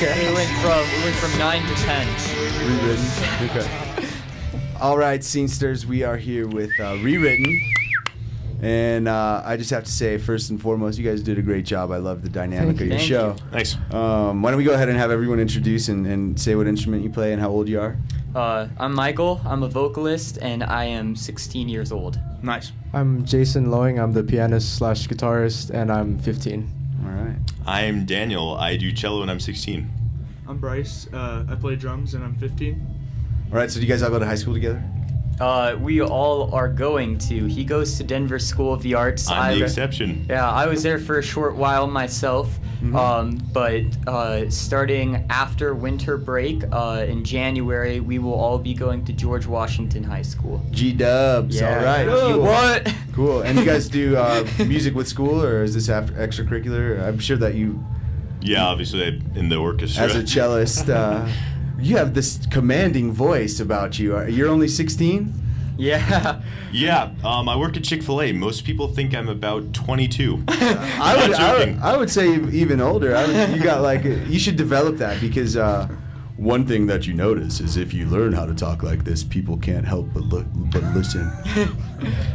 We went from 9 to 10. Rewritten. Okay. All right, Scenesters, we are here with Rewritten. And I just have to say, first and foremost, you guys did a great job. I love the dynamic of your show. Thanks. Why don't we go ahead and have everyone introduce and say what instrument you play and how old you are? I'm Michael. I'm a vocalist, and I am 16 years old. Nice. I'm Jason Loing. I'm the pianist/guitarist, and I'm 15. All right. I'm Daniel. I do cello and I'm 16. I'm Bryce. I play drums and I'm 15. All right, so do you guys all go to high school together? We all are going to. He goes to Denver School of the Arts. I'm the exception. Yeah, I was there for a short while myself. But starting after winter break in January, we will all be going to George Washington High School. G-dubs. Yeah. All right. Cool. What? Cool. And you guys do music with school, or is this after extracurricular? I'm sure that you, Yeah, obviously in the orchestra. as a cellist, you have this commanding voice about you. You're only 16? Yeah. Yeah, I work at Chick-fil-A. Most people think I'm about 22. I would say even older. You got you should develop that, because one thing that you notice is if you learn how to talk like this, people can't help but listen.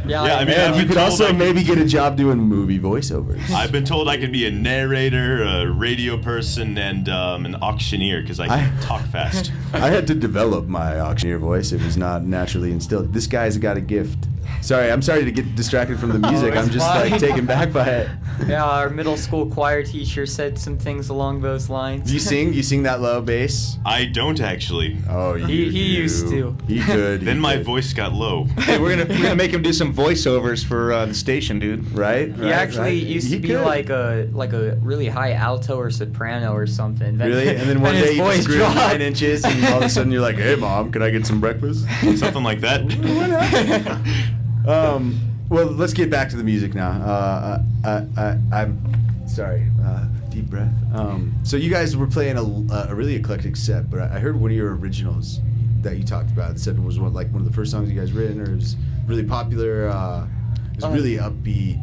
Yeah, I mean, And you could also maybe get a job doing movie voiceovers. I've been told I could be a narrator, a radio person, and an auctioneer because I can talk fast. I had to develop my auctioneer voice. It was not naturally instilled. This guy's got a gift. Sorry, I'm sorry to get distracted from the music. I'm just fine. taken back by it. Yeah, our middle school choir teacher said some things along those lines. You sing that low bass? I don't actually. Oh, He used to. He could. Then my voice got low. Hey, we're gonna make him do some voiceovers for the station, dude. Right? He actually used to be like a really high alto or soprano or something. Then, Really? And then one his day you voice just grew dropped. 9 inches, and all of a sudden you're like, "Hey, Mom, can I get some breakfast?" Something like that. Well, let's get back to the music now. I'm sorry. Deep breath. So you guys were playing a really eclectic set, but I heard one of your originals that you talked about. It said it was one of the first songs you guys written, or it was really popular. It was really upbeat.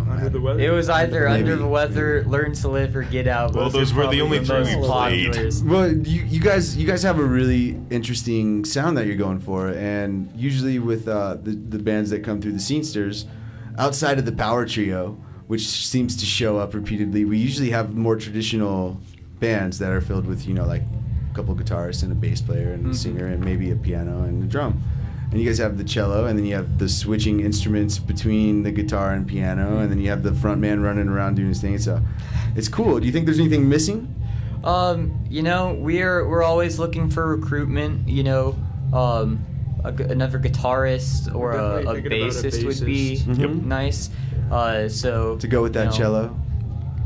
Under the Weather? It was either Maybe, Under the Weather, Learn to Live, or Get Out. Well, those were the only most three we played. populars. Well, you guys have a really interesting sound that you're going for, and usually with the bands that come through the Scenesters, outside of the power trio, which seems to show up repeatedly, we usually have more traditional bands that are filled with like a couple guitarists and a bass player and a singer and maybe a piano and a drum. And you guys have the cello, and then you have the switching instruments between the guitar and piano, and then you have the front man running around doing his thing. So it's cool. Do you think there's anything missing? We're always looking for recruitment. Another guitarist or a Definitely thinking about a bassist would be bassist. nice. So To go with that cello?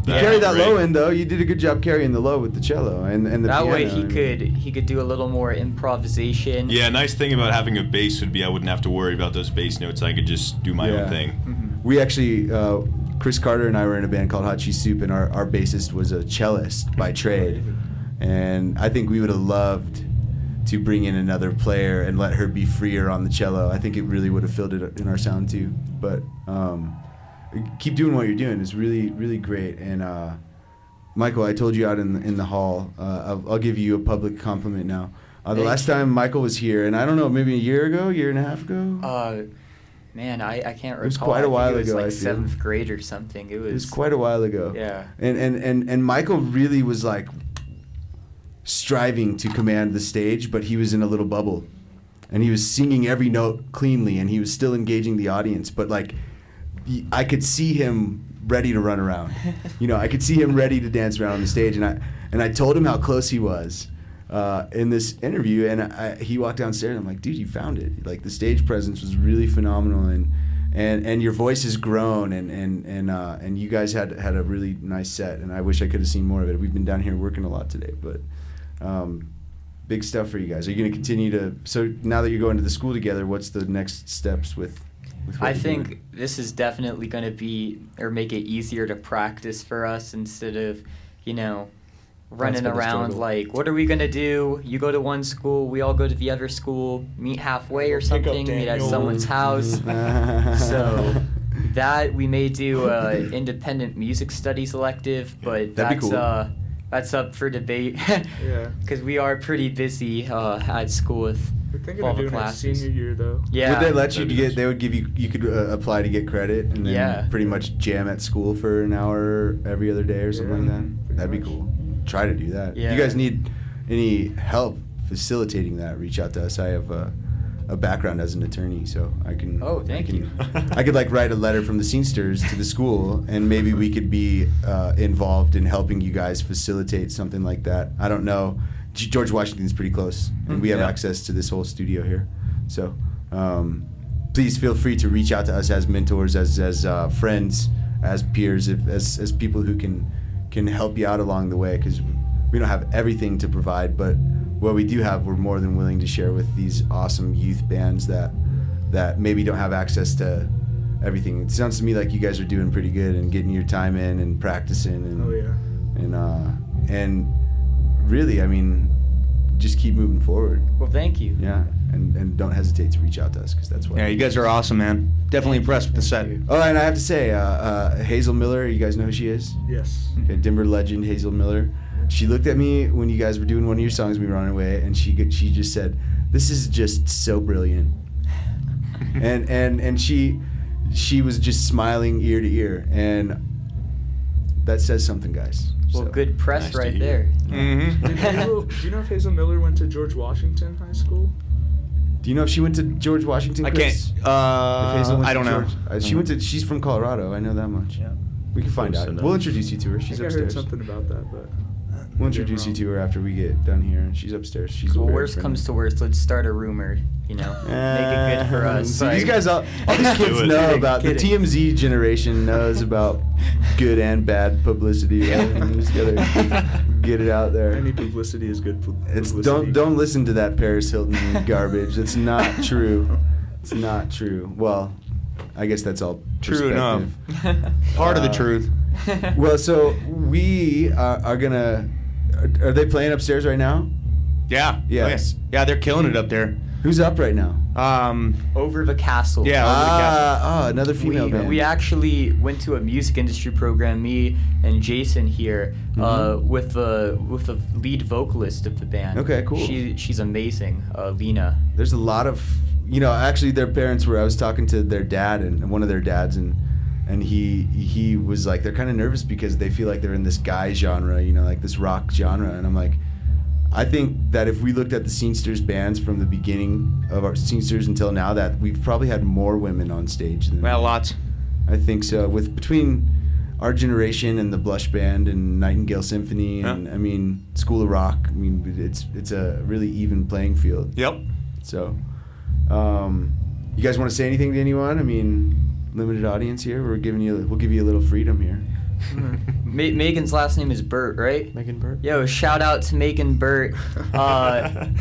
You Yeah, carried that great. low end, though. You did a good job carrying the low with the cello and the that piano. way he could do a little more improvisation. Yeah, nice thing about having a bass would be I wouldn't have to worry about those bass notes. I could just do my own thing. We actually, Chris Carter and I were in a band called Hot Cheese Soup, and our bassist was a cellist by trade. And I think we would have loved to bring in another player and let her be freer on the cello. I think it really would have filled it in our sound too. But keep doing what you're doing. It's really, really great. And Michael, I told you out in the hall, I'll give you a public compliment now. The last time Michael was here, and I don't know, maybe a year and a half ago? Man, I can't recall. It was quite a while I think ago, It I was feel. like 7th grade or something. It was quite a while ago. Yeah. And Michael really was like striving to command the stage, but he was in a little bubble. And he was singing every note cleanly, and he was still engaging the audience, but I could see him ready to run around. I could see him ready to dance around on the stage, and I told him how close he was in this interview, and he walked downstairs, and I'm like, dude, you found it. Like, the stage presence was really phenomenal, and your voice has grown, and you guys had a really nice set, and I wish I could have seen more of it. We've been down here working a lot today, but big stuff for you guys. Are you going to continue to, so now that you're going to the school together, what's the next steps with what I you're think doing? this is definitely going to be, or make it easier to practice for us instead of, running been the around struggle. like, what are we going to do? You go to one school, we all go to the other school, meet halfway or Pick up something, meet at Daniel. someone's house. So that we may do a independent music studies elective, but That'd be that's cool. that's up for debate. Yeah. Because we are pretty busy at school with We're thinking all of the doing it classes. senior year though. Yeah. Would they let you get? They would give you. You could apply to get credit, and then Yeah. pretty much jam at school for an hour every other day or something Yeah, like that. pretty That'd be much. cool. Try to do that. Yeah. If you guys need any help facilitating that, reach out to us. I have a background as an attorney, so I can. Oh, thank you. I could like write a letter from the Scenesters to the school, and maybe we could be involved in helping you guys facilitate something like that. I don't know. George Washington's pretty close, and we have Yeah. access to this whole studio here. So please feel free to reach out to us as mentors, as friends, as peers, as people who can help you out along the way, because we don't have everything to provide, but what we do have, we're more than willing to share with these awesome youth bands that maybe don't have access to everything. It sounds to me like you guys are doing pretty good and getting your time in and practicing and Oh yeah. and really, I mean, just keep moving forward. Well, thank you. Yeah, and don't hesitate to reach out to us, because that's what. Yeah, you guys are awesome, man. Definitely impressed with the set. Oh, and I have to say, Hazel Miller, you guys know who she is? Yes. Okay, Denver legend Hazel Miller. She looked at me when you guys were doing one of your songs, we were on our way, and she just said, "This is just so brilliant," and she was just smiling ear to ear, and that says something, guys. Well, So, good press Nice to right hear. there. Mm-hmm. Do you know if Hazel Miller went to George Washington High School? Do you know if she went to George Washington? I Chris? can't. If Hazel went I to don't know. George- she went to. She's from Colorado. I know that much. Yeah. We can find Close out. enough. We'll introduce you to her. I She's think I heard upstairs. something about that, but We'll introduce you to her after we get done here. She's upstairs. She's Well, very worst friendly. comes to worst, let's start a rumor. You know, make it good for us. So these guys, all these kids Do it. know Kidding, about the kidding. TMZ generation knows about good and bad publicity. Right? And you just gotta get it out there. any publicity is good It's publicity. don't listen to that Paris Hilton garbage. It's not true. It's not true. Well, I guess that's all True enough. perspective. Part of the Uh, truth. Well, so we are gonna. Are they playing upstairs right now? Yeah. Yes. Oh, yeah. Yeah, they're killing it up there. Who's up right now? Over the castle. Yeah. Over the castle. Another female band. We actually went to a music industry program, me and Jason here, with the lead vocalist of the band. Okay, cool. She's amazing, Lena. There's a lot of, actually their parents were. I was talking to their dad and one of their dads, and he was like, they're kind of nervous because they feel like they're in this guy genre, like this rock genre, and I'm like, I think that if we looked at the Scenesters bands from the beginning of our Scenesters until now, that we've probably had more women on stage than Well, lots. I think so. With between our generation and the Blush Band and Nightingale Symphony and School of Rock, it's a really even playing field. Yep. So, you guys want to say anything to anyone? Limited audience here. We'll give you a little freedom here. Megan's last name is Burt, right? Megan Burt? Yo, shout out to Megan Burt.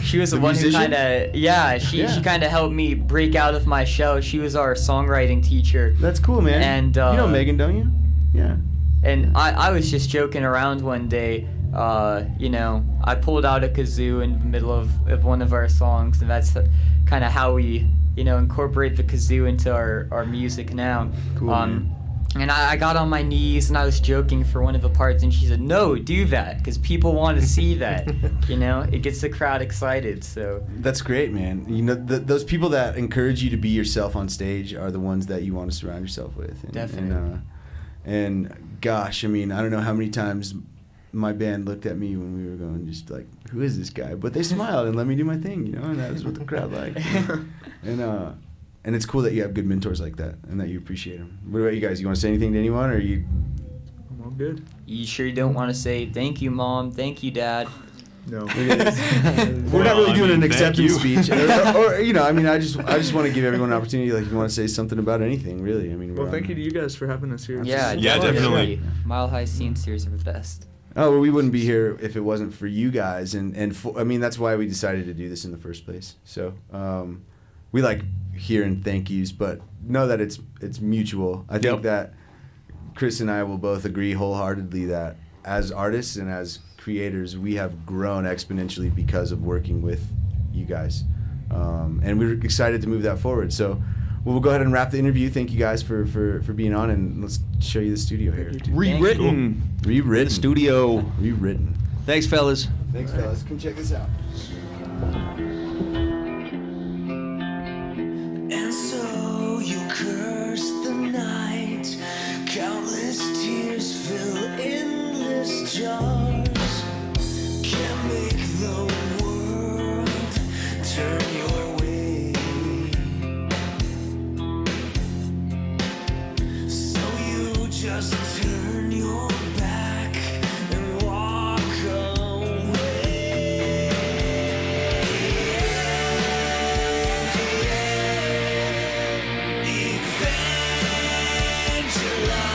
She was the The one who musician? she kind of helped me break out of my shell. She was our songwriting teacher. That's cool, man. And, you know Megan, don't you? Yeah. And I was just joking around one day. I pulled out a kazoo in the middle of one of our songs, and that's kind of how we, incorporate the kazoo into our music now. Cool, man. And I got on my knees and I was joking for one of the parts, and she said, "No, do that, because people want to see that." It gets the crowd excited. So That's great, man. Those people that encourage you to be yourself on stage are the ones that you want to surround yourself with. And, Definitely. And gosh, I don't know how many times my band looked at me when we were going, just like, who is this guy? But they smiled and let me do my thing, and that was what the crowd liked. And it's cool that you have good mentors like that and that you appreciate them. What about you guys? You want to say anything to anyone, or you? I'm all good. you sure don't want to say thank you, Mom, thank you, Dad? No. We're not Well, really I doing mean, an thank acceptance you. speech, I just want to give everyone an opportunity. Like, if you want to say something about anything, really. Well, thank you to you guys for having us here. Yeah, Yeah, definitely. Mile High Scenesters are the best. Oh, well, we wouldn't be here if it wasn't for you guys, and that's why we decided to do this in the first place. So, we like hearing thank yous, but know that it's mutual. I think that Chris and I will both agree wholeheartedly that as artists and as creators, we have grown exponentially because of working with you guys, and we're excited to move that forward. So, we'll go ahead and wrap the interview. Thank you guys for being on, and let's show you the studio here. Rewritten. Rewritten. Studio. Rewritten. Thanks, fellas. Thanks, fellas. Come check this out. And so you curse the night. Countless tears fill endless jars. Can't make the world turn your way. So you just turn your back and walk away. Evangelize.